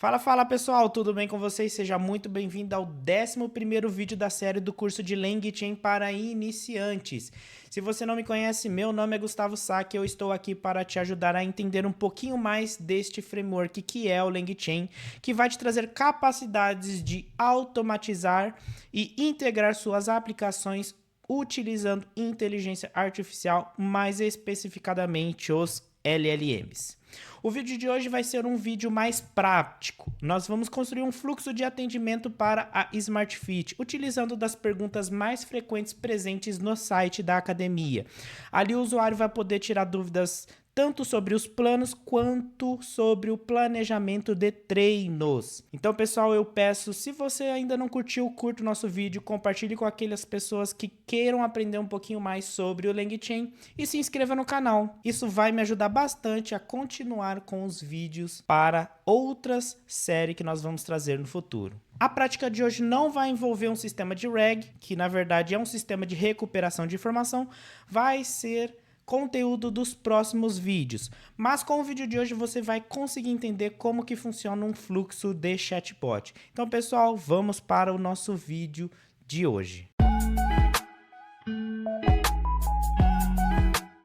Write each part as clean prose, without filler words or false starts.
Fala pessoal, tudo bem com vocês? Seja muito bem-vindo ao 11º vídeo da série do curso de LangChain para iniciantes. Se você não me conhece, meu nome é Gustavo Sack e eu estou aqui para te ajudar a entender um pouquinho mais deste framework que é o LangChain, que vai te trazer capacidades de automatizar e integrar suas aplicações utilizando inteligência artificial, mais especificadamente os LLMs. O vídeo de hoje vai ser um vídeo mais prático. Nós vamos construir um fluxo de atendimento para a Smart Fit, utilizando das perguntas mais frequentes presentes no site da academia. Ali o usuário vai poder tirar dúvidas tanto sobre os planos quanto sobre o planejamento de treinos. Então, pessoal, eu peço, se você ainda não curtiu, curta o nosso vídeo, compartilhe com aquelas pessoas que queiram aprender um pouquinho mais sobre o LangChain e se inscreva no canal. Isso vai me ajudar bastante a continuar com os vídeos para outras séries que nós vamos trazer no futuro. A prática de hoje não vai envolver um sistema de RAG, que na verdade é um sistema de recuperação de informação, vai ser conteúdo dos próximos vídeos, mas com o vídeo de hoje você vai conseguir entender como que funciona um fluxo de chatbot. Então, pessoal, vamos para o nosso vídeo de hoje.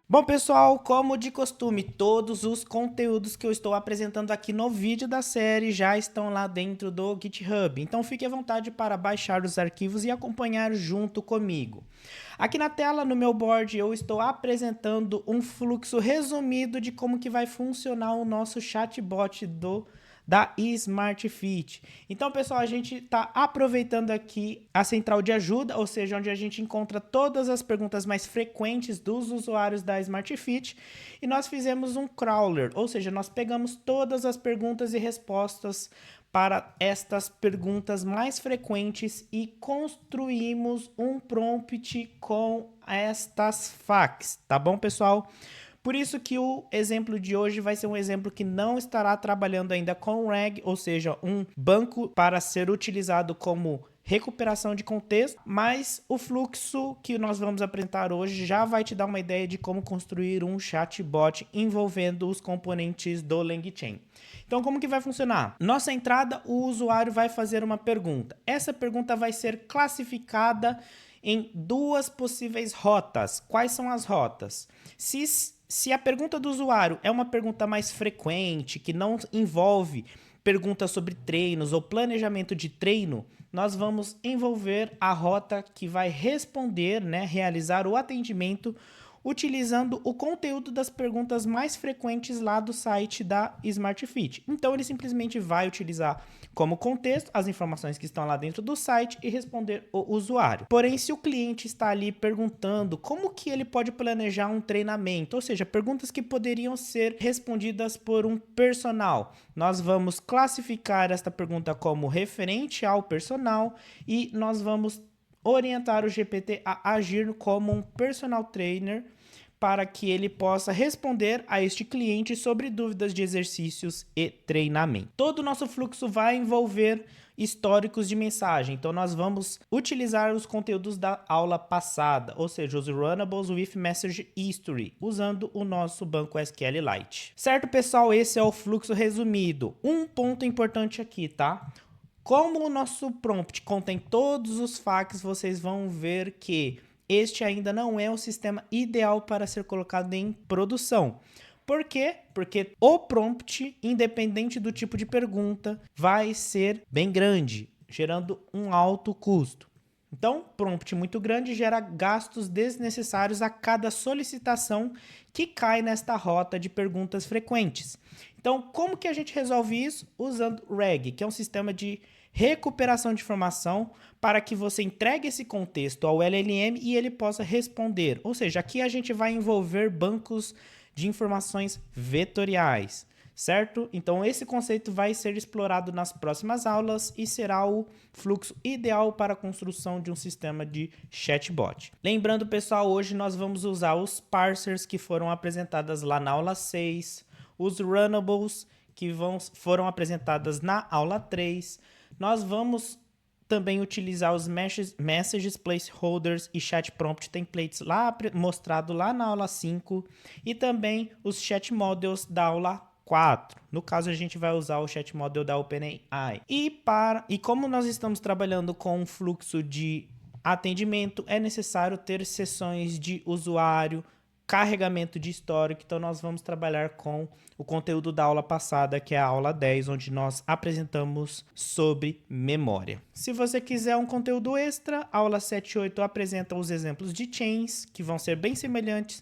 Bom, pessoal, como de costume, todos os conteúdos que eu estou apresentando aqui no vídeo da série já estão lá dentro do GitHub. Então, fique à vontade para baixar os arquivos e acompanhar junto comigo. Aqui na tela, no meu board, eu estou apresentando um fluxo resumido de como que vai funcionar o nosso chatbot da Smart Fit. Então, pessoal, a gente está aproveitando aqui a central de ajuda, ou seja, onde a gente encontra todas as perguntas mais frequentes dos usuários da Smart Fit, e nós fizemos um crawler, ou seja, nós pegamos todas as perguntas e respostas para estas perguntas mais frequentes e construímos um prompt com estas facts, tá bom, pessoal? Por isso que o exemplo de hoje vai ser um exemplo que não estará trabalhando ainda com RAG, ou seja, um banco para ser utilizado como recuperação de contexto, mas o fluxo que nós vamos apresentar hoje já vai te dar uma ideia de como construir um chatbot envolvendo os componentes do LangChain. Então, como que vai funcionar? Nossa entrada, o usuário vai fazer uma pergunta. Essa pergunta vai ser classificada em duas possíveis rotas. Quais são as rotas? Se a pergunta do usuário é uma pergunta mais frequente, que não envolve perguntas sobre treinos ou planejamento de treino, nós vamos envolver a rota que vai responder, realizar o atendimento utilizando o conteúdo das perguntas mais frequentes lá do site da Smart Fit. Então, ele simplesmente vai utilizar como contexto as informações que estão lá dentro do site e responder o usuário. Porém, se o cliente está ali perguntando como que ele pode planejar um treinamento, ou seja, perguntas que poderiam ser respondidas por um personal, nós vamos classificar esta pergunta como referente ao personal e nós vamos orientar o GPT a agir como um personal trainer para que ele possa responder a este cliente sobre dúvidas de exercícios e treinamento. Todo o nosso fluxo vai envolver históricos de mensagem, então nós vamos utilizar os conteúdos da aula passada, ou seja, os Runables with Message History, usando o nosso banco SQLite. Certo, pessoal? Esse é o fluxo resumido. Um ponto importante aqui, tá? Como o nosso prompt contém todos os facts, vocês vão ver que este ainda não é o sistema ideal para ser colocado em produção. Por quê? Porque o prompt, independente do tipo de pergunta, vai ser bem grande, gerando um alto custo. Então, prompt muito grande gera gastos desnecessários a cada solicitação que cai nesta rota de perguntas frequentes. Então, como que a gente resolve isso? Usando RAG, que é um sistema de recuperação de informação para que você entregue esse contexto ao LLM e ele possa responder. Ou seja, aqui a gente vai envolver bancos de informações vetoriais, certo? Então, esse conceito vai ser explorado nas próximas aulas e será o fluxo ideal para a construção de um sistema de chatbot. Lembrando, pessoal, hoje nós vamos usar os parsers que foram apresentadas lá na aula 6, os runables que foram apresentadas na aula 3. Nós vamos também utilizar os messages, placeholders e chat prompt templates mostrado lá na aula 5 e também os chat models da aula 4. No caso, a gente vai usar o Chat Model da OpenAI. E como nós estamos trabalhando com um fluxo de atendimento, é necessário ter sessões de usuário, carregamento de histórico. Então, nós vamos trabalhar com o conteúdo da aula passada, que é a aula 10, onde nós apresentamos sobre memória. Se você quiser um conteúdo extra, a aula 7 e 8 apresenta os exemplos de chains, que vão ser bem semelhantes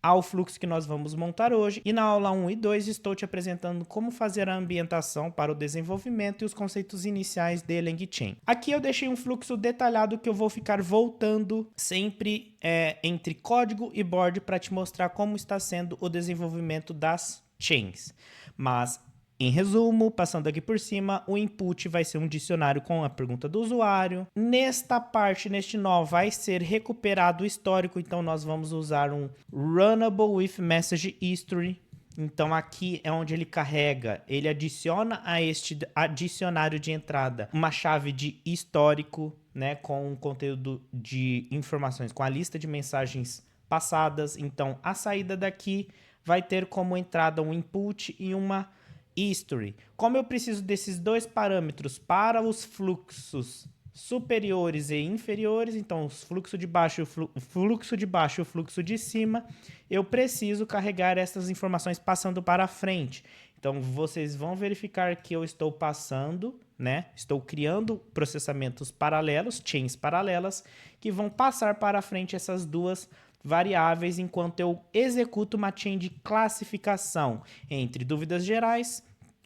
ao fluxo que nós vamos montar hoje. E na aula 1 e 2 estou te apresentando como fazer a ambientação para o desenvolvimento e os conceitos iniciais de LangChain. Aqui eu deixei um fluxo detalhado que eu vou ficar voltando sempre entre código e board para te mostrar como está sendo o desenvolvimento das chains. Mas em resumo, passando aqui por cima, o input vai ser um dicionário com a pergunta do usuário. Nesta parte, neste nó, vai ser recuperado o histórico, então nós vamos usar um Runnable with Message History. Então aqui é onde ele carrega, ele adiciona a este dicionário de entrada uma chave de histórico, né, com o conteúdo de informações, com a lista de mensagens passadas. Então a saída daqui vai ter como entrada um input e uma history. Como eu preciso desses dois parâmetros para os fluxos superiores e inferiores, então o fluxo de baixo e o fluxo de cima, eu preciso carregar essas informações passando para frente. Então vocês vão verificar que eu estou passando, né? Estou criando processamentos paralelos, chains paralelas, que vão passar para frente essas duas variáveis enquanto eu executo uma chain de classificação entre dúvidas gerais,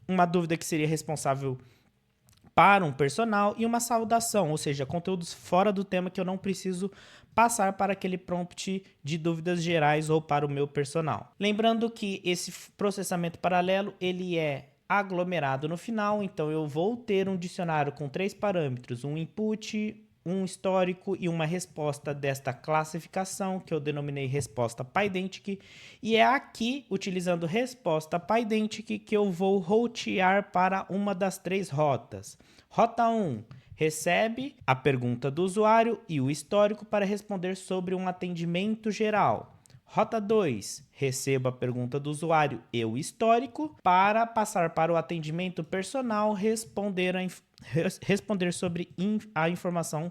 uma dúvida que seria responsável para um personal e uma saudação, ou seja, conteúdos fora do tema que eu não preciso passar para aquele prompt de dúvidas gerais ou para o meu personal. Lembrando que esse processamento paralelo ele é aglomerado no final, então eu vou ter um dicionário com 3 parâmetros, um input, um histórico e uma resposta desta classificação, que eu denominei resposta PyDentic, e é aqui, utilizando resposta PyDentic, que eu vou rotear para uma das 3 rotas. Rota 1 recebe a pergunta do usuário e o histórico para responder sobre um atendimento geral. Rota 2, receba a pergunta do usuário e o histórico para passar para o atendimento personal, responder sobre a informação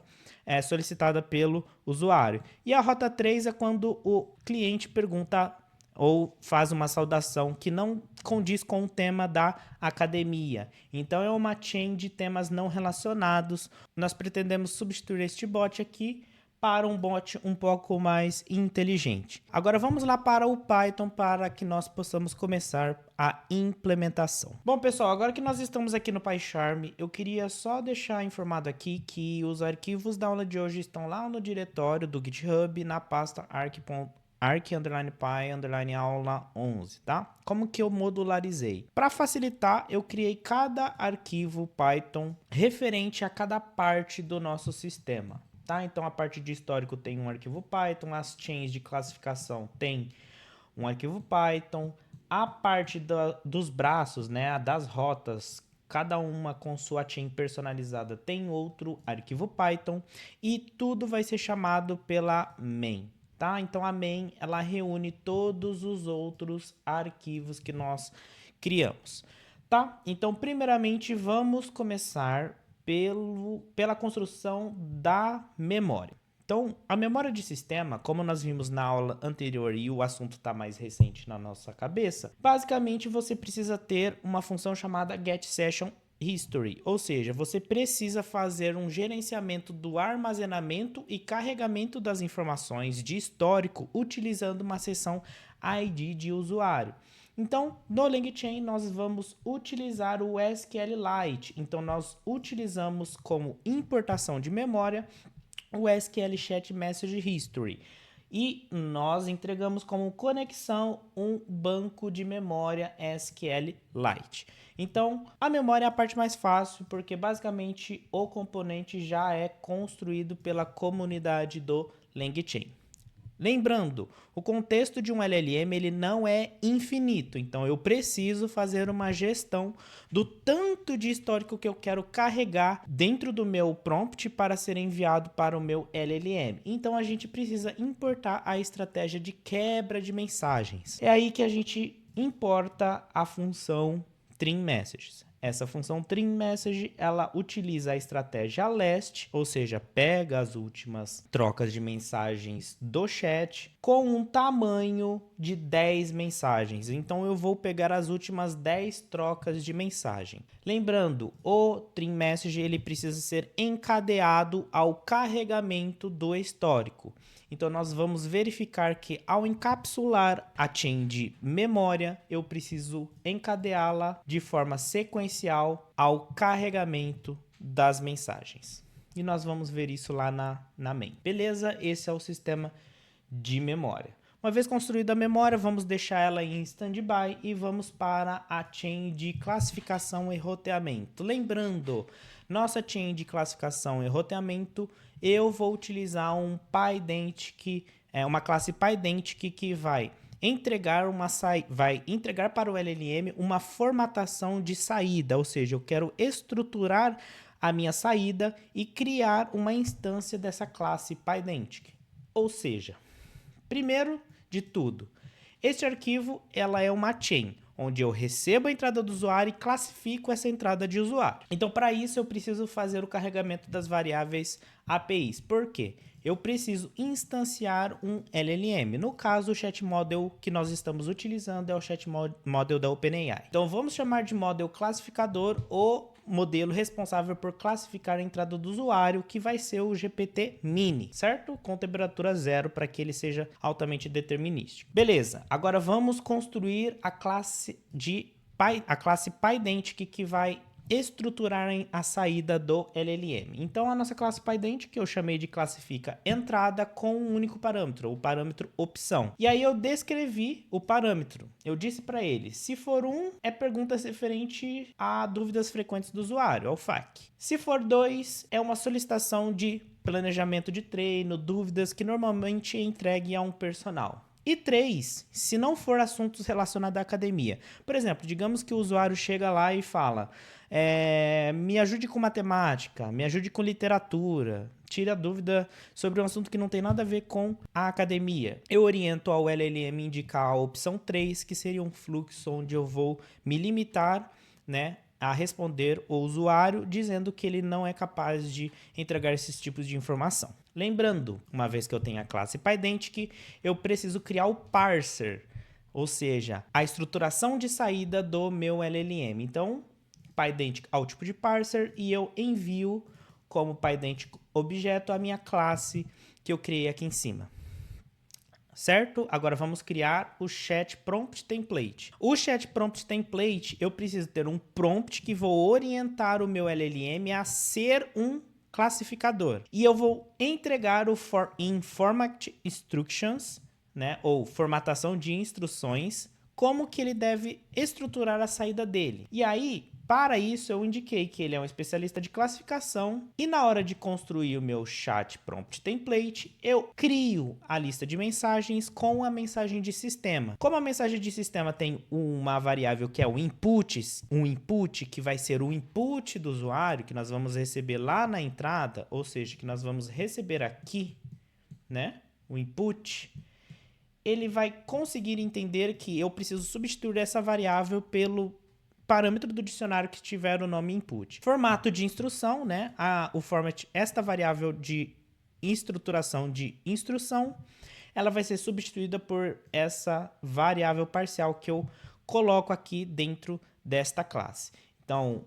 solicitada pelo usuário. E a rota 3 é quando o cliente pergunta ou faz uma saudação que não condiz com o tema da academia. Então é uma chain de temas não relacionados. Nós pretendemos substituir este bot aqui para um bot um pouco mais inteligente. Agora vamos lá para o Python para que nós possamos começar a implementação. Bom, pessoal, agora que nós estamos aqui no PyCharm, eu queria só deixar informado aqui que os arquivos da aula de hoje estão lá no diretório do GitHub, na pasta arc_py_aula 11, tá? Como que eu modularizei? Para facilitar, eu criei cada arquivo Python referente a cada parte do nosso sistema. Tá? Então a parte de histórico tem um arquivo Python, as chains de classificação tem um arquivo Python, a parte dos braços, né, das rotas, cada uma com sua chain personalizada tem outro arquivo Python e tudo vai ser chamado pela main. Tá? Então a main ela reúne todos os outros arquivos que nós criamos. Tá? Então primeiramente vamos começar pela construção da memória. Então, a memória de sistema, como nós vimos na aula anterior e o assunto está mais recente na nossa cabeça, basicamente você precisa ter uma função chamada getSessionHistory, ou seja, você precisa fazer um gerenciamento do armazenamento e carregamento das informações de histórico utilizando uma seção ID de usuário. Então, no LangChain, nós vamos utilizar o SQLite. Então, nós utilizamos como importação de memória o SQL Chat Message History. E nós entregamos como conexão um banco de memória SQLite. Então, a memória é a parte mais fácil, porque basicamente o componente já é construído pela comunidade do LangChain. Lembrando, o contexto de um LLM ele não é infinito, então eu preciso fazer uma gestão do tanto de histórico que eu quero carregar dentro do meu prompt para ser enviado para o meu LLM. Então a gente precisa importar a estratégia de quebra de mensagens. É aí que a gente importa a função trim_messages. Essa função trim_message, ela utiliza a estratégia last, ou seja, pega as últimas trocas de mensagens do chat com um tamanho de 10 mensagens. Então eu vou pegar as últimas 10 trocas de mensagem. Lembrando, o trim_message ele precisa ser encadeado ao carregamento do histórico. Então, nós vamos verificar que ao encapsular a chain de memória, eu preciso encadeá-la de forma sequencial ao carregamento das mensagens. E nós vamos ver isso lá na main. Beleza? Esse é o sistema de memória. Uma vez construída a memória, vamos deixar ela em standby e vamos para a chain de classificação e roteamento. Lembrando, nossa chain de classificação e roteamento, eu vou utilizar uma classe PyDentic que vai entregar para o LLM uma formatação de saída, ou seja, eu quero estruturar a minha saída e criar uma instância dessa classe PyDentic. Ou seja, primeiro de tudo, este arquivo ela é uma chain, onde eu recebo a entrada do usuário e classifico essa entrada de usuário. Então, para isso, eu preciso fazer o carregamento das variáveis APIs. Por quê? Eu preciso instanciar um LLM. No caso, o chat model que nós estamos utilizando é o chat model da OpenAI. Então, vamos chamar de model classificador o modelo responsável por classificar a entrada do usuário, que vai ser o GPT-mini, certo? Com temperatura 0 para que ele seja altamente determinístico. Beleza, agora vamos construir a classe PyDentic que vai estruturar a saída do LLM. Então, a nossa classe PyDentic, que eu chamei de classifica entrada com um único parâmetro, o parâmetro opção. E aí eu descrevi o parâmetro. Eu disse para ele, se for 1, é perguntas referente a dúvidas frequentes do usuário, ao FAQ. Se for 2, é uma solicitação de planejamento de treino, dúvidas que normalmente é entregue a um personal. E 3, se não for assuntos relacionados à academia. Por exemplo, digamos que o usuário chega lá e fala, me ajude com matemática, me ajude com literatura, tire a dúvida sobre um assunto que não tem nada a ver com a academia. Eu oriento ao LLM indicar a opção 3, que seria um fluxo onde eu vou me limitar, né, a responder o usuário dizendo que ele não é capaz de entregar esses tipos de informação. Lembrando, uma vez que eu tenho a classe PyDentic, eu preciso criar o parser, ou seja, a estruturação de saída do meu LLM. Então, PyDentic ao tipo de parser e eu envio como PyDentic objeto a minha classe que eu criei aqui em cima. Certo? Agora vamos criar o Chat Prompt Template. O Chat Prompt Template, eu preciso ter um prompt que vou orientar o meu LLM a ser um classificador. E eu vou entregar o Format Instructions, né, ou formatação de instruções, como que ele deve estruturar a saída dele. E aí, para isso, eu indiquei que ele é um especialista de classificação e na hora de construir o meu Chat Prompt Template, eu crio a lista de mensagens com a mensagem de sistema. Como a mensagem de sistema tem uma variável que é o inputs, um input que vai ser o input do usuário, que nós vamos receber lá na entrada, ou seja, que nós vamos receber aqui, né, o input, ele vai conseguir entender que eu preciso substituir essa variável pelo parâmetro do dicionário que tiver o nome input. Formato de instrução, né? O format, esta variável de estruturação de instrução, ela vai ser substituída por essa variável parcial que eu coloco aqui dentro desta classe. Então,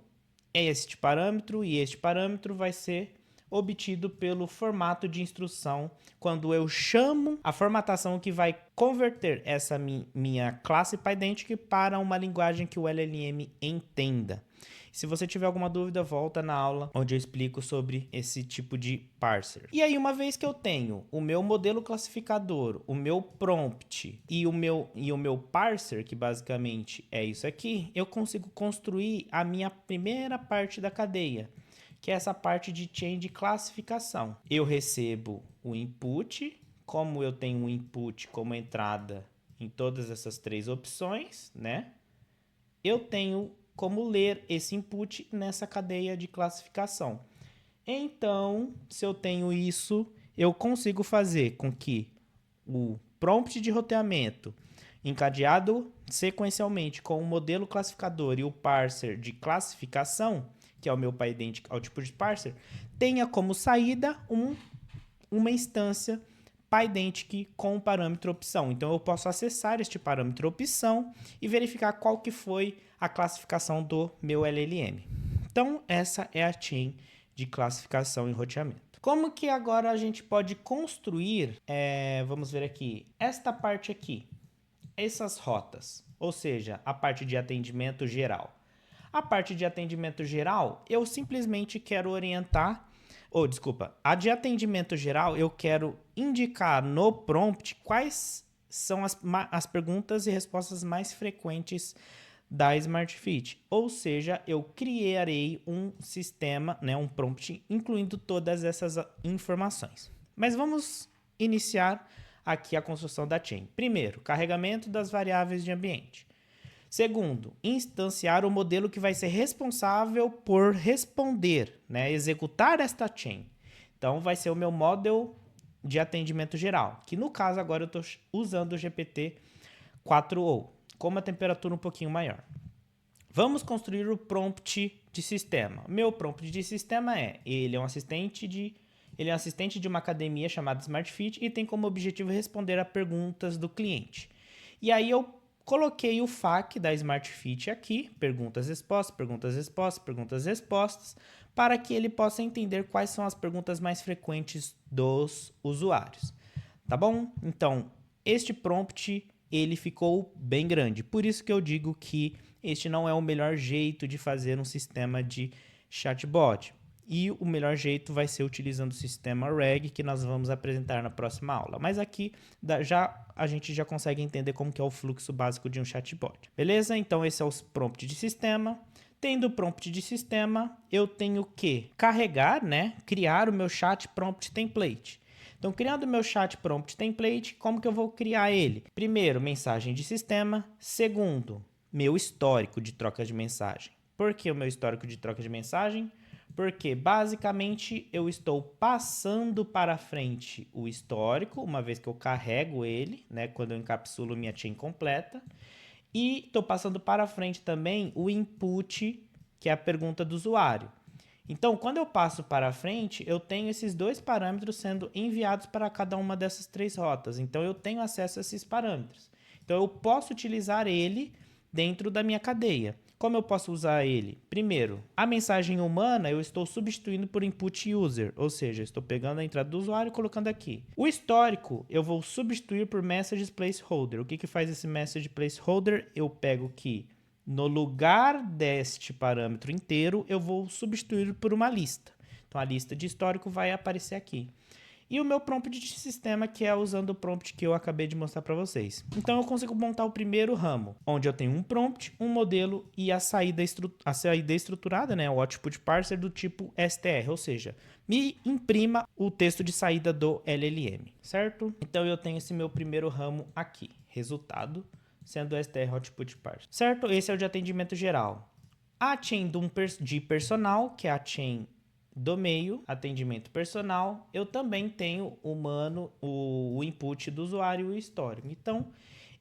é este parâmetro e este parâmetro vai ser obtido pelo formato de instrução quando eu chamo a formatação que vai converter essa minha classe PyDentic para uma linguagem que o LLM entenda. Se você tiver alguma dúvida, volta na aula onde eu explico sobre esse tipo de parser. E aí, uma vez que eu tenho o meu modelo classificador, o meu prompt e o meu parser, que basicamente é isso aqui, eu consigo construir a minha primeira parte da cadeia, que é essa parte de chain de classificação. Eu recebo o input, como eu tenho um input como entrada em todas essas 3 opções, né? Eu tenho como ler esse input nessa cadeia de classificação. Então, se eu tenho isso, eu consigo fazer com que o prompt de roteamento encadeado sequencialmente com o modelo classificador e o parser de classificação, que é o meu PyIdent ao tipo de parser, tenha como saída uma instância PyIdent com o parâmetro opção. Então, eu posso acessar este parâmetro opção e verificar qual que foi a classificação do meu LLM. Então, essa é a chain de classificação e roteamento. Como que agora a gente pode construir, vamos ver aqui, esta parte aqui, essas rotas, ou seja, a parte de atendimento geral. A parte de atendimento geral, eu simplesmente quero orientar, a de atendimento geral, eu quero indicar no prompt quais são as perguntas e respostas mais frequentes da SmartFit. Ou seja, eu criarei um sistema, um prompt, incluindo todas essas informações. Mas vamos iniciar aqui a construção da chain. Primeiro, carregamento das variáveis de ambiente. Segundo, instanciar o modelo que vai ser responsável por responder, executar esta chain. Então, vai ser o meu model de atendimento geral, que no caso agora eu estou usando o GPT-4o, com uma temperatura um pouquinho maior. Vamos construir o prompt de sistema. Meu prompt de sistema ele é um assistente de uma academia chamada SmartFit e tem como objetivo responder a perguntas do cliente. E aí eu coloquei o FAQ da SmartFit aqui, perguntas, respostas, perguntas, respostas, perguntas, respostas, para que ele possa entender quais são as perguntas mais frequentes dos usuários. Tá bom? Então, este prompt, ele ficou bem grande. Por isso que eu digo que este não é o melhor jeito de fazer um sistema de chatbot. E o melhor jeito vai ser utilizando o sistema RAG, que nós vamos apresentar na próxima aula. Mas aqui a gente já consegue entender como que é o fluxo básico de um chatbot. Beleza? Então esse é o prompt de sistema. Tendo o prompt de sistema, eu tenho que carregar, criar o meu chat prompt template. Então, criando o meu chat prompt template, como que eu vou criar ele? Primeiro, mensagem de sistema. Segundo, meu histórico de troca de mensagem. Por que o meu histórico de troca de mensagem? Porque, basicamente, eu estou passando para frente o histórico, uma vez que eu carrego ele, quando eu encapsulo minha chain completa. E estou passando para frente também o input, que é a pergunta do usuário. Então, quando eu passo para frente, eu tenho esses dois parâmetros sendo enviados para cada uma dessas três rotas. Então, eu tenho acesso a esses parâmetros. Então, eu posso utilizar ele dentro da minha cadeia. Como eu posso usar ele? Primeiro, a mensagem humana eu estou substituindo por input user, ou seja, estou pegando a entrada do usuário e colocando aqui. O histórico eu vou substituir por message placeholder. O que faz esse message placeholder? Eu pego que no lugar deste parâmetro inteiro, eu vou substituir por uma lista. Então, a lista de histórico vai aparecer aqui. E o meu prompt de sistema, que é usando o prompt que eu acabei de mostrar para vocês. Então, eu consigo montar o primeiro ramo, onde eu tenho um prompt, um modelo e a saída estruturada, o output parser do tipo str, ou seja, me imprima o texto de saída do LLM, certo? Então, eu tenho esse meu primeiro ramo aqui, resultado, sendo str output parser, certo? Esse é o de atendimento geral. A chain de personal, que é a chain do meio, atendimento personal, eu também tenho o input do usuário e o histórico. Então,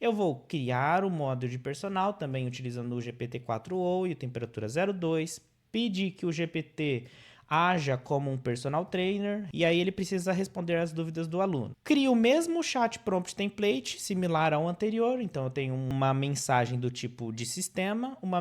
eu vou criar o módulo de personal, também utilizando o GPT-4o e temperatura 02, pedir que o GPT haja como um personal trainer, e aí ele precisa responder às dúvidas do aluno. Crio o mesmo chat prompt template, similar ao anterior, então eu tenho uma mensagem do tipo de sistema, uma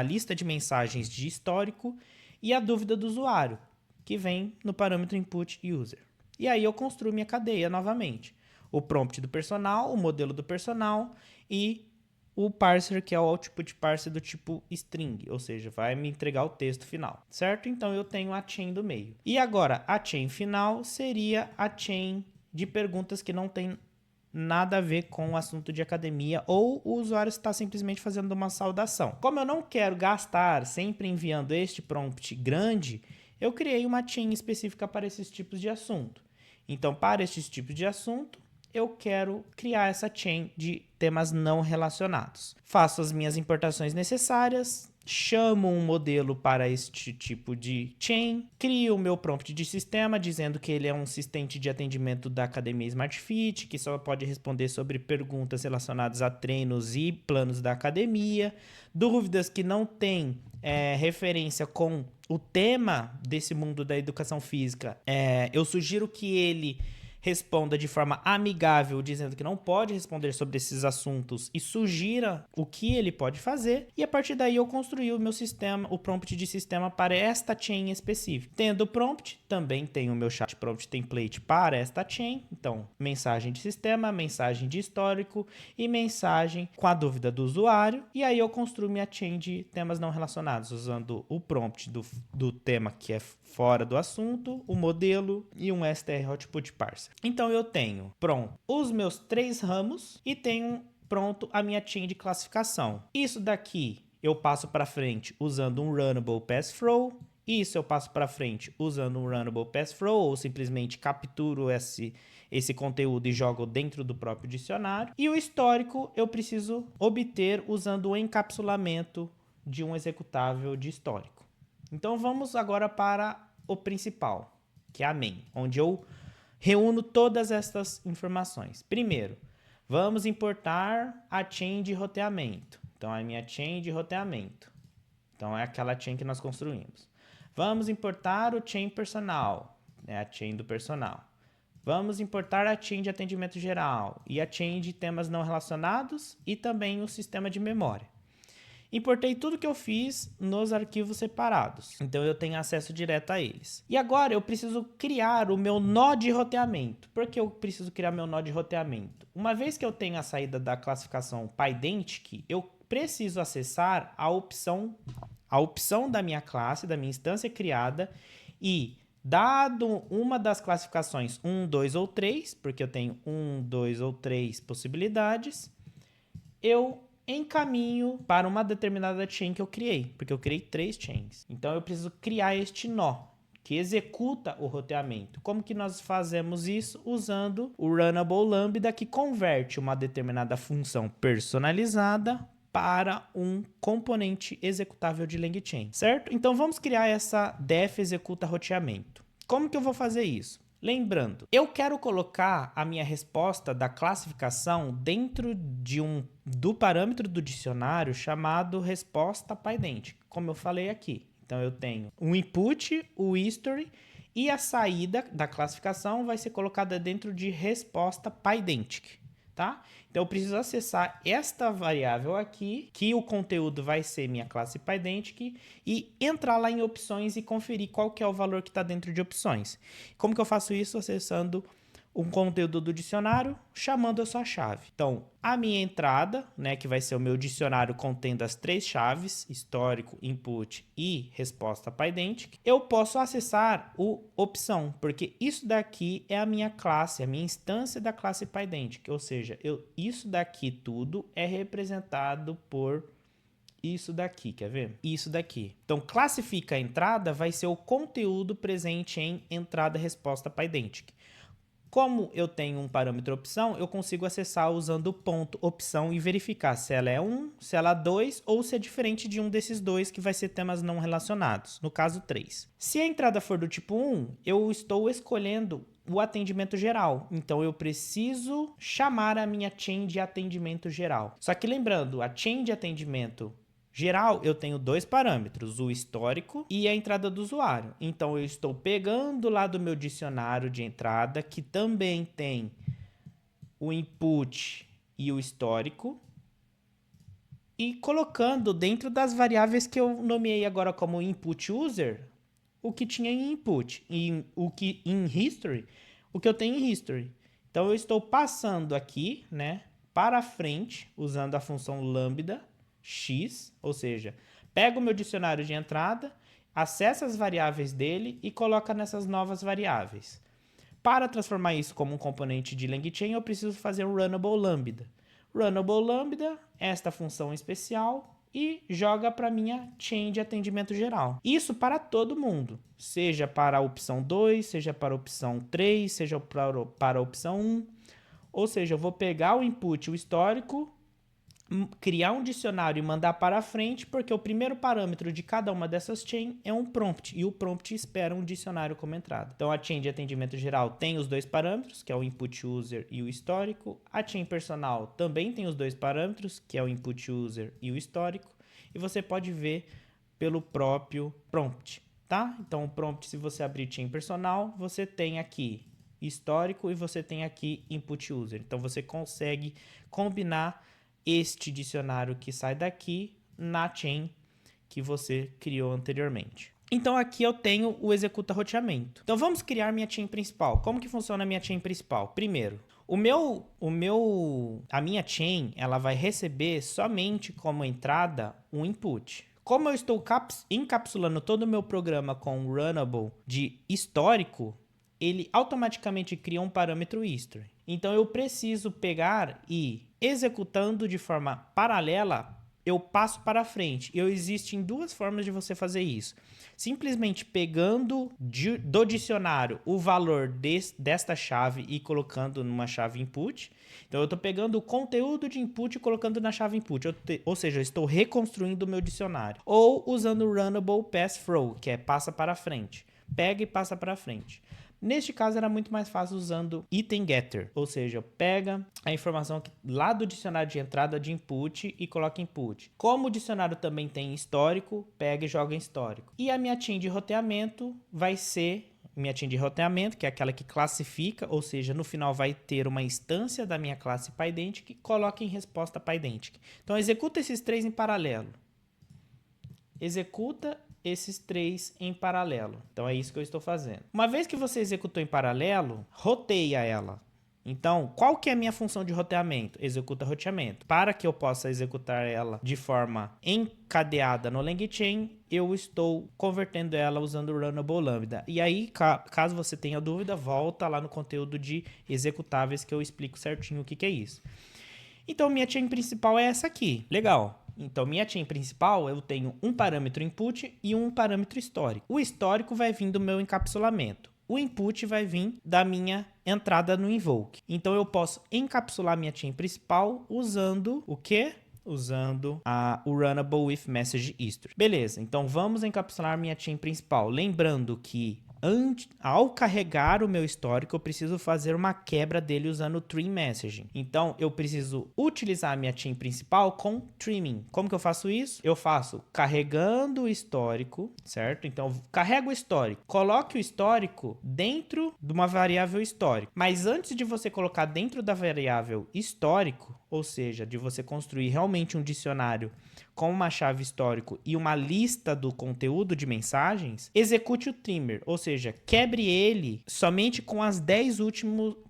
lista de mensagens de histórico, e a dúvida do usuário, que vem no parâmetro input user. E aí eu construo minha cadeia novamente. O prompt do personal, o modelo do personal e o parser, que é o output parser do tipo string, ou seja, vai me entregar o texto final, certo? Então eu tenho a chain do meio. E agora, a chain final seria a chain de perguntas que não tem nada a ver com o assunto de academia, ou o usuário está simplesmente fazendo uma saudação. Como eu não quero gastar sempre enviando este prompt grande, eu criei uma chain específica para esses tipos de assunto. Então, para esses tipos de assunto, eu quero criar essa chain de temas não relacionados. Faço as minhas importações necessárias chamo um modelo para este tipo de chain, crio o meu prompt de sistema dizendo que ele é um assistente de atendimento da Academia Smart Fit, que só pode responder sobre perguntas relacionadas a treinos e planos da academia, dúvidas que não têm referência com o tema desse mundo da educação física. Eu sugiro que ele responda de forma amigável, dizendo que não pode responder sobre esses assuntos e sugira o que ele pode fazer. E a partir daí eu construí o meu sistema, o prompt de sistema para esta chain específica. Tendo o prompt, também tenho o meu chat prompt template para esta chain. Então, mensagem de sistema, mensagem de histórico e mensagem com a dúvida do usuário. E aí eu construo minha chain de temas não relacionados, usando o prompt do tema que é fora do assunto, o modelo e um str output parser. Então eu tenho pronto os meus 3 ramos e tenho pronto a minha chain de classificação. Isso daqui eu passo para frente usando um runnable pass-through. Isso eu passo para frente usando um runnable pass-through ou simplesmente capturo esse conteúdo e jogo dentro do próprio dicionário. E o histórico eu preciso obter usando o encapsulamento de um executável de histórico. Então vamos agora para o principal, que é a main, onde eu reúno todas estas informações. Primeiro, vamos importar a chain de roteamento. Então, a minha chain de roteamento. Então, é aquela chain que nós construímos. Vamos importar o chain personal, né? A chain do personal. Vamos importar a chain de atendimento geral e a chain de temas não relacionados e também o sistema de memória. Importei tudo que eu fiz nos arquivos separados, então eu tenho acesso direto a eles. E agora eu preciso criar o meu nó de roteamento. Por que eu preciso criar meu nó de roteamento? Uma vez que eu tenho a saída da classificação Pydantic, eu preciso acessar a opção da minha classe, da minha instância criada e dado uma das classificações 1, 2 ou 3, porque eu tenho 1, 2 ou 3 possibilidades, eu encaminho para uma determinada chain que eu criei, porque eu criei 3 chains. Então eu preciso criar este nó que executa o roteamento. Como que nós fazemos isso? Usando o runnable lambda, que converte uma determinada função personalizada para um componente executável de LangChain, certo? Então vamos criar essa def executa roteamento. Como que eu vou fazer isso? Lembrando, eu quero colocar a minha resposta da classificação dentro do parâmetro do dicionário chamado resposta Pydantic, como eu falei aqui. Então eu tenho o input, o history e a saída da classificação vai ser colocada dentro de resposta Pydantic, tá? Então eu preciso acessar esta variável aqui, que o conteúdo vai ser minha classe Pydantic, e entrar lá em opções e conferir qual que é o valor que está dentro de opções. Como que eu faço isso? Acessando um conteúdo do dicionário, chamando a sua chave. Então, a minha entrada, né, que vai ser o meu dicionário contendo as 3 chaves, histórico, input e resposta Pydantic, eu posso acessar o opção, porque isso daqui é a minha classe, a minha instância da classe Pydantic, ou seja, isso daqui tudo é representado por isso daqui, quer ver? Isso daqui. Então, classifica a entrada vai ser o conteúdo presente em entrada resposta Pydantic. Como eu tenho um parâmetro opção, eu consigo acessar usando o ponto opção e verificar se ela é 1, se ela é 2 ou se é diferente de um desses dois que vai ser temas não relacionados, no caso 3. Se a entrada for do tipo 1, eu estou escolhendo o atendimento geral. Então eu preciso chamar a minha chain de atendimento geral. Só que lembrando, a chain de atendimento geral, eu tenho 2 parâmetros, o histórico e a entrada do usuário. Então, eu estou pegando lá do meu dicionário de entrada, que também tem o input e o histórico, e colocando dentro das variáveis que eu nomeei agora como input user, o que tinha em input, e o que em history, o que eu tenho em history. Então, eu estou passando aqui, né, para frente, usando a função lambda, x, ou seja, pega o meu dicionário de entrada, acessa as variáveis dele e coloca nessas novas variáveis. Para transformar isso como um componente de LangChain, eu preciso fazer um runnable lambda. Runnable lambda, esta função especial, e joga para minha chain de atendimento geral. Isso para mundo, seja para a opção 2, seja para a opção 3, seja para a opção 1. Ou seja, eu vou pegar o input, o histórico, criar um dicionário e mandar para frente, porque o primeiro parâmetro de cada uma dessas chain é um prompt, e o prompt espera um dicionário como entrada. Então a chain de atendimento geral tem os dois parâmetros, que é o input user e o histórico. A chain personal também tem os dois parâmetros, que é o input user e o histórico, e você pode ver pelo próprio prompt, tá? Então o prompt, se você abrir chain personal, você tem aqui histórico e você tem aqui input user. Então você consegue combinar este dicionário que sai daqui na chain que você criou anteriormente. Então aqui eu tenho o executa roteamento. Então vamos criar minha chain principal. Como que funciona a minha chain principal? Primeiro, a minha chain, ela vai receber somente como entrada um input. Como eu estou encapsulando todo o meu programa com um runnable de histórico, ele automaticamente cria um parâmetro history. Então eu preciso pegar e, executando de forma paralela, eu passo para frente. E existem duas formas de você fazer isso. Simplesmente pegando do dicionário o valor desta chave e colocando numa chave input. Então eu estou pegando o conteúdo de input e colocando na chave input. Ou seja, eu estou reconstruindo o meu dicionário. Ou usando o runnable pass through, que é passa para frente. Pega e passa para frente. Neste caso, era muito mais fácil usando item getter, ou seja, pega a informação lá do dicionário de entrada de input e coloca input. Como o dicionário também tem histórico, pega e joga em histórico. E a minha chain de roteamento vai ser minha chain de roteamento, que é aquela que classifica, ou seja, no final vai ter uma instância da minha classe PyIdentic que coloca em resposta PyIdentic. Então, executa esses três em paralelo. Executa esses três em paralelo. Então, é isso que eu estou fazendo. Uma vez que você executou em paralelo, roteia ela. Então, qual que é a minha função de roteamento? Executa roteamento. Para que eu possa executar ela de forma encadeada no LangChain, eu estou convertendo ela usando o Runnable Lambda. E aí, caso você tenha dúvida, volta lá no conteúdo de executáveis que eu explico certinho o que é isso. Então, minha chain principal é essa aqui. Legal. Então, minha chain principal, eu tenho um parâmetro input e um parâmetro histórico. O histórico vai vir do meu encapsulamento. O input vai vir da minha entrada no invoke. Então, eu posso encapsular minha chain principal usando o quê? Usando o Runnable with Message History. Beleza, então vamos encapsular minha chain principal. Lembrando que ao carregar o meu histórico, eu preciso fazer uma quebra dele usando o Trim Messaging. Então, eu preciso utilizar a minha chain principal com trimming. Como que eu faço isso? Eu faço carregando o histórico, certo? Então, carrego o histórico. Coloque o histórico dentro de uma variável histórico. Mas antes de você colocar dentro da variável histórico, ou seja, de você construir realmente um dicionário com uma chave histórico e uma lista do conteúdo de mensagens, execute o trimmer, ou seja, quebre ele somente com os 10 últimos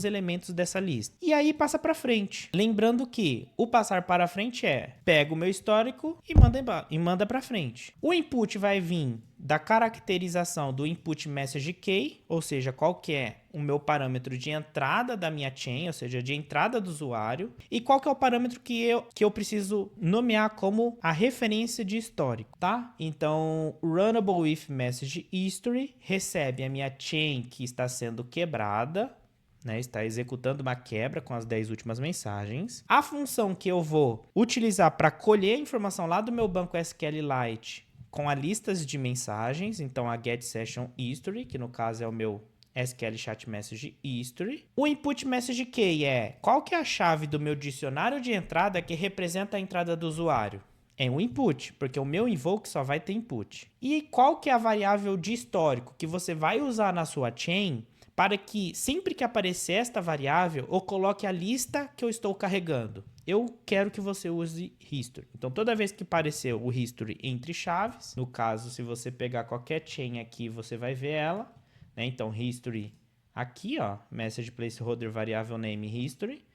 elementos dessa lista. E aí passa para frente. Lembrando que o passar para frente é pega o meu histórico e manda para frente. O input vai vir da caracterização do input message key, ou seja, qual que é o meu parâmetro de entrada da minha chain, ou seja, de entrada do usuário, e qual que é o parâmetro que eu preciso nomear como a referência de histórico, tá? Então, Runnable with Message History recebe a minha chain que está sendo quebrada, né, está executando uma quebra com as 10 últimas mensagens. A função que eu vou utilizar para colher a informação lá do meu banco SQLite com as listas de mensagens, então a Get Session History, que no caso é o meu SQL Chat Message History. O Input Message Key é qual que é a chave do meu dicionário de entrada que representa a entrada do usuário? É um input, porque o meu invoke só vai ter input. E qual que é a variável de histórico que você vai usar na sua chain para que sempre que aparecer esta variável, eu coloque a lista que eu estou carregando? Eu quero que você use history. Então, toda vez que aparecer o history entre chaves, no caso, se você pegar qualquer chain aqui, você vai ver ela, né? Então, history aqui, ó, message placeholder variável name history,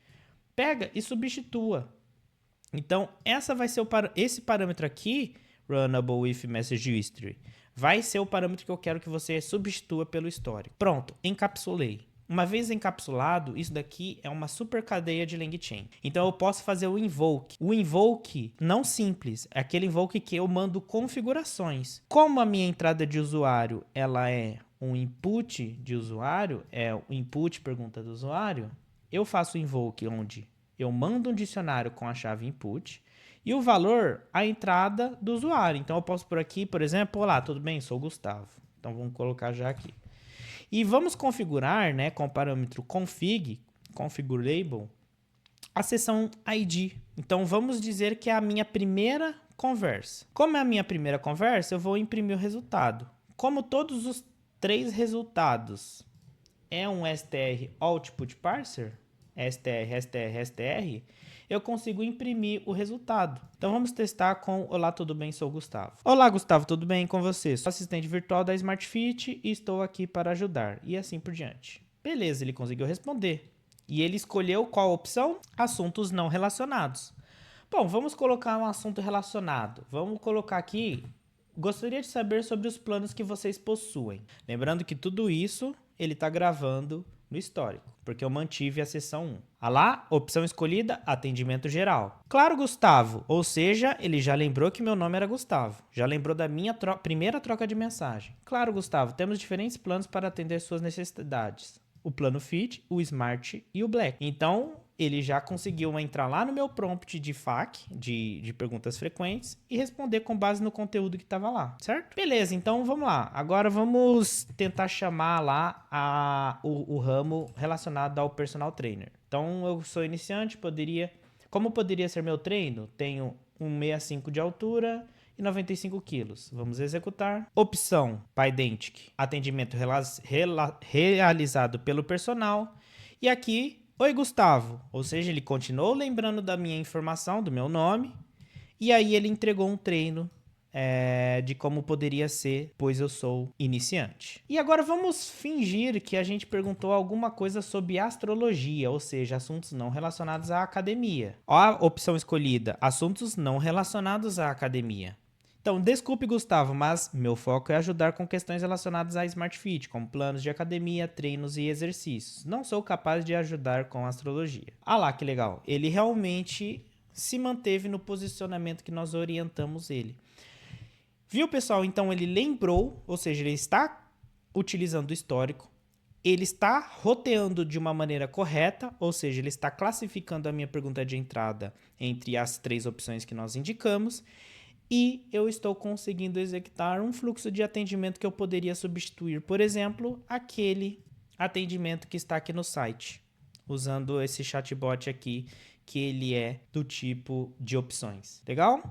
pega e substitua. Então, esse parâmetro aqui, runnable with message history, vai ser o parâmetro que eu quero que você substitua pelo histórico. Pronto, encapsulei. Uma vez encapsulado, isso daqui é uma super cadeia de LangChain. Então, eu posso fazer o invoke. O invoke não simples, é aquele invoke que eu mando configurações. Como a minha entrada de usuário ela é um input de usuário, é o input pergunta do usuário, eu faço o invoke onde eu mando um dicionário com a chave input e o valor, a entrada do usuário. Então eu posso por aqui, por exemplo, olá, tudo bem? Sou o Gustavo. Então vamos colocar já aqui. E vamos configurar, né, com o parâmetro configurable, a seção ID. Então vamos dizer que é a minha primeira conversa. Como é a minha primeira conversa, eu vou imprimir o resultado. Como todos os 3 resultados é um str output parser, str, eu consigo imprimir o resultado. Então vamos testar com olá, tudo bem? Sou o Gustavo. Olá, Gustavo, tudo bem com você? Sou assistente virtual da Smart Fit e estou aqui para ajudar. E assim por diante. Beleza, ele conseguiu responder. E ele escolheu qual opção? Assuntos não relacionados. Bom, vamos colocar um assunto relacionado. Vamos colocar aqui, gostaria de saber sobre os planos que vocês possuem. Lembrando que tudo isso ele está gravando no histórico, porque eu mantive a seção 1. Ah lá, opção escolhida, atendimento geral. Claro, Gustavo, ou seja, ele já lembrou que meu nome era Gustavo. Já lembrou da minha primeira troca de mensagem. Claro, Gustavo, temos diferentes planos para atender suas necessidades. O plano Fit, o Smart e o Black. Então, ele já conseguiu entrar lá no meu prompt de FAQ, de perguntas frequentes, e responder com base no conteúdo que estava lá, certo? Beleza, então vamos lá. Agora vamos tentar chamar lá o ramo relacionado ao personal trainer. Então, eu sou iniciante, como poderia ser meu treino? Tenho 1,65 de altura e 95 quilos. Vamos executar. Opção Pydantic, atendimento realizado pelo personal. E aqui, oi Gustavo, ou seja, ele continuou lembrando da minha informação, do meu nome, e aí ele entregou um treino de como poderia ser, pois eu sou iniciante. E agora vamos fingir que a gente perguntou alguma coisa sobre astrologia, ou seja, assuntos não relacionados à academia. Ó a opção escolhida, assuntos não relacionados à academia. Então, desculpe, Gustavo, mas meu foco é ajudar com questões relacionadas à Smart Fit, como planos de academia, treinos e exercícios. Não sou capaz de ajudar com astrologia. Ah lá, que legal. Ele realmente se manteve no posicionamento que nós orientamos ele. Viu, pessoal? Então, ele lembrou, ou seja, ele está utilizando o histórico, ele está roteando de uma maneira correta, ou seja, ele está classificando a minha pergunta de entrada entre as 3 opções que nós indicamos, e eu estou conseguindo executar um fluxo de atendimento que eu poderia substituir, por exemplo, aquele atendimento que está aqui no site, usando esse chatbot aqui, que ele é do tipo de opções. Legal?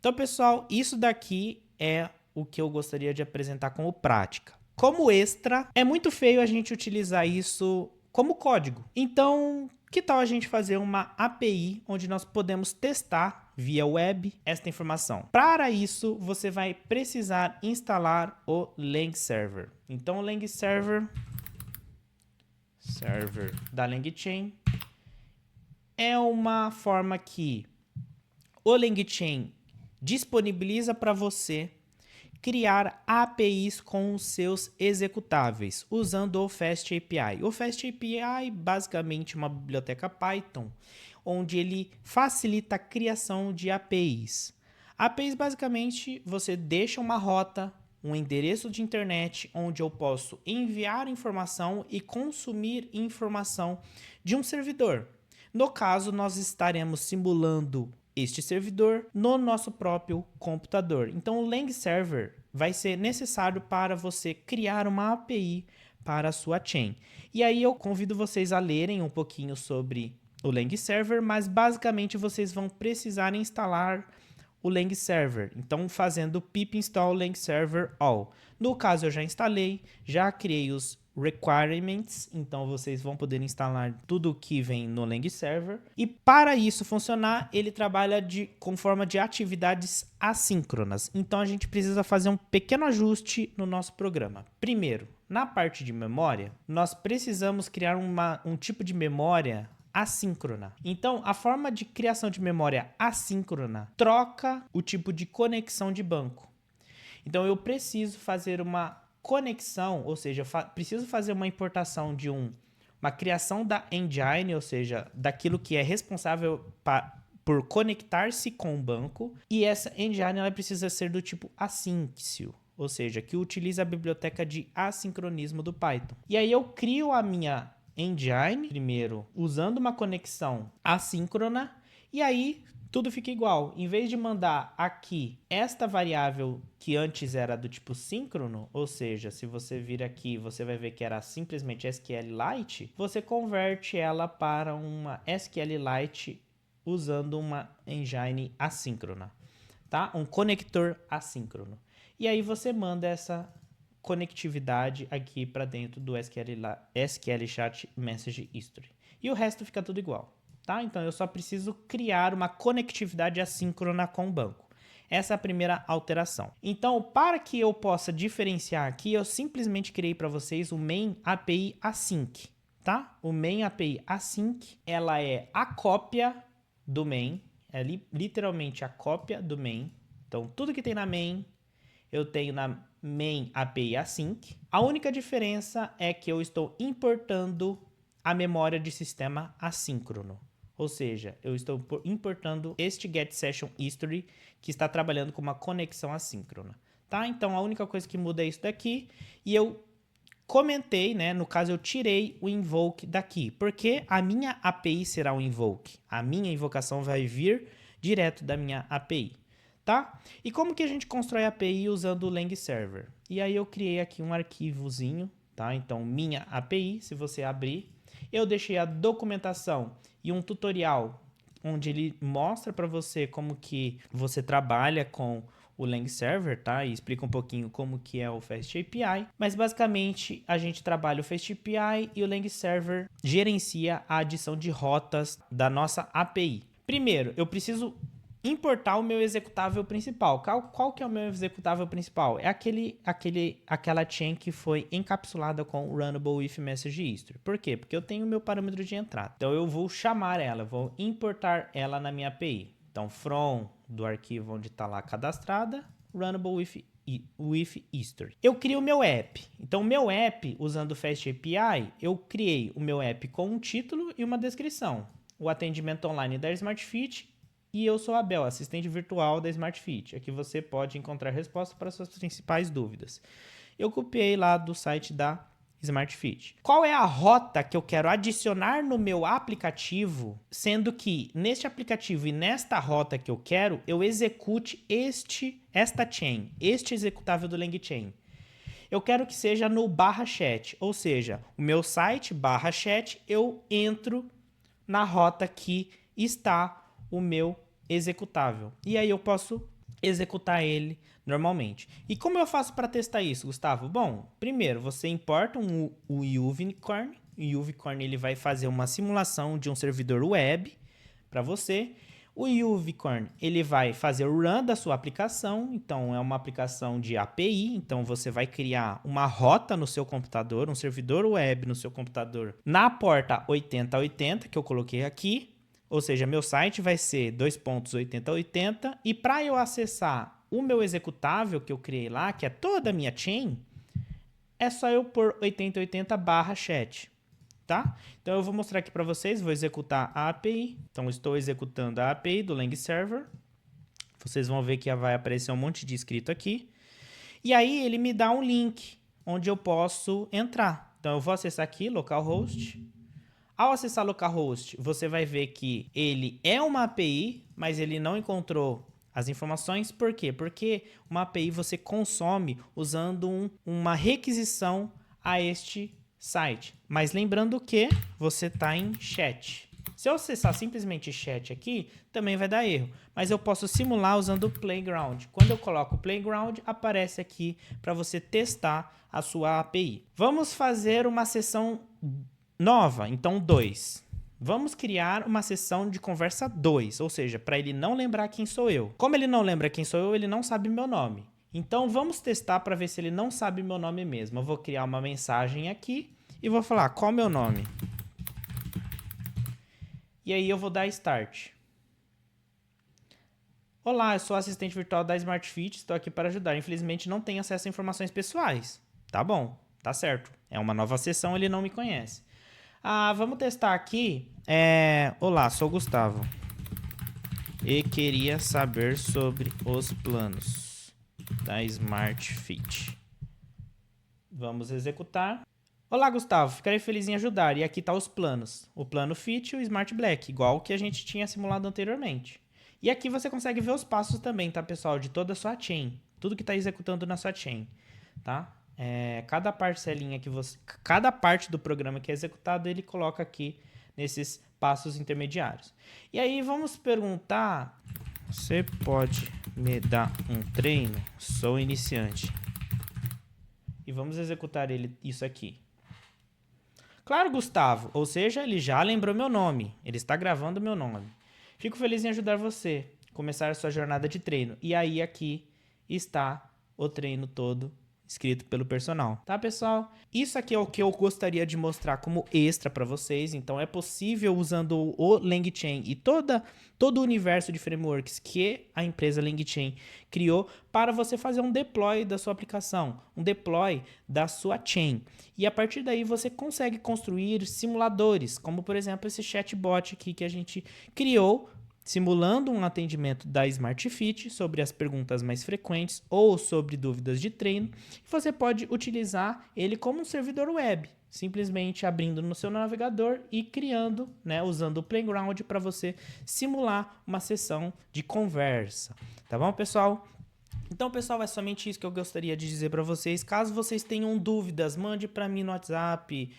Então, pessoal, isso daqui é o que eu gostaria de apresentar como prática. Como extra, é muito feio a gente utilizar isso como código. Então, que tal a gente fazer uma API onde nós podemos testar via web esta informação? Para isso, você vai precisar instalar o LangServer. Então, o LangServer, server da LangChain, é uma forma que o LangChain disponibiliza para você criar APIs com os seus executáveis, usando o FastAPI. O FastAPI, basicamente, é uma biblioteca Python, onde ele facilita a criação de APIs. APIs, basicamente, você deixa uma rota, um endereço de internet, onde eu posso enviar informação e consumir informação de um servidor. No caso, nós estaremos simulando este servidor no nosso próprio computador. Então, o LangServer vai ser necessário para você criar uma API para a sua chain. E aí eu convido vocês a lerem um pouquinho sobre o LangServer, mas basicamente vocês vão precisar instalar o LangServer. Então, fazendo pip install LangServer all. No caso, eu já instalei, já criei os requirements, então vocês vão poder instalar tudo que vem no LangServer. E para isso funcionar, ele trabalha com forma de atividades assíncronas. Então a gente precisa fazer um pequeno ajuste no nosso programa. Primeiro, na parte de memória, nós precisamos criar um tipo de memória assíncrona. Então, a forma de criação de memória assíncrona troca o tipo de conexão de banco. Então, eu preciso fazer uma conexão, ou seja, preciso fazer uma importação de uma criação da engine, ou seja, daquilo que é responsável por conectar-se com o banco, e essa engine ela precisa ser do tipo assyncio, ou seja, que utiliza a biblioteca de assincronismo do Python. E aí eu crio a minha engine, primeiro usando uma conexão assíncrona, e aí tudo fica igual. Em vez de mandar aqui esta variável que antes era do tipo síncrono, ou seja, se você vir aqui, você vai ver que era simplesmente SQLite, você converte ela para uma SQLite usando uma engine assíncrona, tá? Um conector assíncrono. E aí você manda essa conectividade aqui para dentro do SQL Chat Message History. E o resto fica tudo igual, tá? Então eu só preciso criar uma conectividade assíncrona com o banco. Essa é a primeira alteração. Então, para que eu possa diferenciar aqui, eu simplesmente criei para vocês o main API async, tá? O main API async, ela é a cópia do main, é literalmente a cópia do main. Então, tudo que tem na main, eu tenho na main API async. A única diferença é que eu estou importando a memória de sistema assíncrono. Ou seja, eu estou importando este getSessionHistory que está trabalhando com uma conexão assíncrona. Tá? Então, a única coisa que muda é isso daqui. E eu comentei, né? No caso, eu tirei o invoke daqui. Porque a minha API será um invoke. A minha invocação vai vir direto da minha API. Tá? E como que a gente constrói a API usando o Lang Server? E aí eu criei aqui um arquivozinho, tá? Então, minha API, se você abrir, eu deixei a documentação e um tutorial onde ele mostra para você como que você trabalha com o Lang Server, tá? E explica um pouquinho como que é o Fast API. Mas basicamente a gente trabalha o Fast API e o Lang Server gerencia a adição de rotas da nossa API. Primeiro, eu preciso importar o meu executável principal. Qual que é o meu executável principal? É aquela chain que foi encapsulada com Runnable with Message History. Por quê? Porque eu tenho o meu parâmetro de entrada. Então eu vou chamar ela, vou importar ela na minha API. Então from do arquivo onde está lá cadastrada, Runnable with History. Eu crio o meu app. Então o meu app, usando o Fast API, eu criei o meu app com um título e uma descrição. O atendimento online da SmartFit. E eu sou a Bel, assistente virtual da SmartFit. Aqui você pode encontrar respostas para suas principais dúvidas. Eu copiei lá do site da SmartFit. Qual é a rota que eu quero adicionar no meu aplicativo, sendo que neste aplicativo e nesta rota que eu quero, eu execute esta chain, este executável do LangChain. Eu quero que seja no /chat, ou seja, o meu site /chat, eu entro na rota que está o meu executável. E aí eu posso executar ele normalmente. E como eu faço para testar isso, Gustavo? Bom, primeiro você importa o Unicorn. O Unicorn ele vai fazer uma simulação de um servidor web para você. O Unicorn ele vai fazer o run da sua aplicação. Então é uma aplicação de API. Então você vai criar uma rota no seu computador, um servidor web no seu computador na porta 8080 que eu coloquei aqui. Ou seja, meu site vai ser 2.8080 e para eu acessar o meu executável que eu criei lá, que é toda a minha chain, é só eu pôr 8080/chat, tá? Então eu vou mostrar aqui para vocês, vou executar a API. Então estou executando a API do Lang Server. Vocês vão ver que vai aparecer um monte de escrito aqui. E aí ele me dá um link onde eu posso entrar. Então eu vou acessar aqui, localhost. Ao acessar localhost, você vai ver que ele é uma API, mas ele não encontrou as informações. Por quê? Porque uma API você consome usando uma requisição a este site. Mas lembrando que você está em chat. Se eu acessar simplesmente chat aqui, também vai dar erro. Mas eu posso simular usando o Playground. Quando eu coloco o Playground, aparece aqui para você testar a sua API. Vamos fazer uma sessão nova, então 2. Vamos criar uma sessão de conversa 2, ou seja, para ele não lembrar quem sou eu. Como ele não lembra quem sou eu, ele não sabe meu nome. Então vamos testar para ver se ele não sabe meu nome mesmo. Eu vou criar uma mensagem aqui e vou falar qual é o meu nome. E aí eu vou dar Start. Olá, eu sou assistente virtual da SmartFit, estou aqui para ajudar. Infelizmente não tenho acesso a informações pessoais. Tá bom, tá certo. É uma nova sessão, ele não me conhece. Vamos testar aqui. Olá, sou o Gustavo. E queria saber sobre os planos da SmartFit. Vamos executar. Olá, Gustavo, ficarei feliz em ajudar. E aqui tá os planos. O plano Fit e o Smart Black, igual o que a gente tinha simulado anteriormente. E aqui você consegue ver os passos também, tá, pessoal? De toda a sua chain. Tudo que está executando na sua chain, tá? Cada parcelinha que você... Cada parte do programa que é executado, ele coloca aqui nesses passos intermediários. E aí, vamos perguntar... Você pode me dar um treino? Sou iniciante. E vamos executar isso aqui. Claro, Gustavo. Ou seja, ele já lembrou meu nome. Ele está gravando meu nome. Fico feliz em ajudar você a começar a sua jornada de treino. E aí aqui está o treino todo escrito pelo personal, tá, pessoal? Isso aqui é o que eu gostaria de mostrar como extra para vocês. Então é possível usando o LangChain e todo o universo de frameworks que a empresa LangChain criou para você fazer um deploy da sua aplicação, um deploy da sua chain. E a partir daí você consegue construir simuladores, como por exemplo esse chatbot aqui que a gente criou, simulando um atendimento da Smart Fit sobre as perguntas mais frequentes ou sobre dúvidas de treino. Você pode utilizar ele como um servidor web, simplesmente abrindo no seu navegador e criando, né, usando o Playground para você simular uma sessão de conversa. Tá bom, pessoal? Então, pessoal, é somente isso que eu gostaria de dizer para vocês. Caso vocês tenham dúvidas, mande para mim no WhatsApp,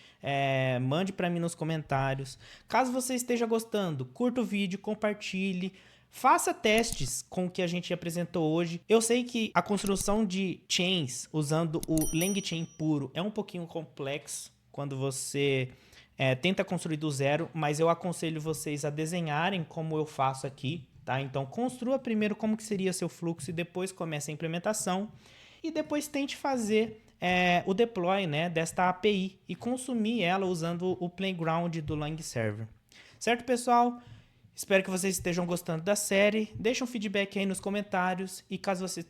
mande para mim nos comentários. Caso você esteja gostando, curta o vídeo, compartilhe. Faça testes com o que a gente apresentou hoje. Eu sei que a construção de chains usando o LangChain puro é um pouquinho complexo quando você tenta construir do zero, mas eu aconselho vocês a desenharem como eu faço aqui. Tá? Então, construa primeiro como que seria seu fluxo e depois comece a implementação. E depois tente fazer o deploy, né, desta API e consumir ela usando o Playground do Lang Server. Certo, pessoal? Espero que vocês estejam gostando da série. Deixe um feedback aí nos comentários e caso vocês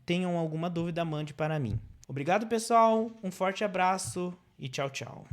tenham alguma dúvida, mande para mim. Obrigado, pessoal. Um forte abraço e tchau, tchau.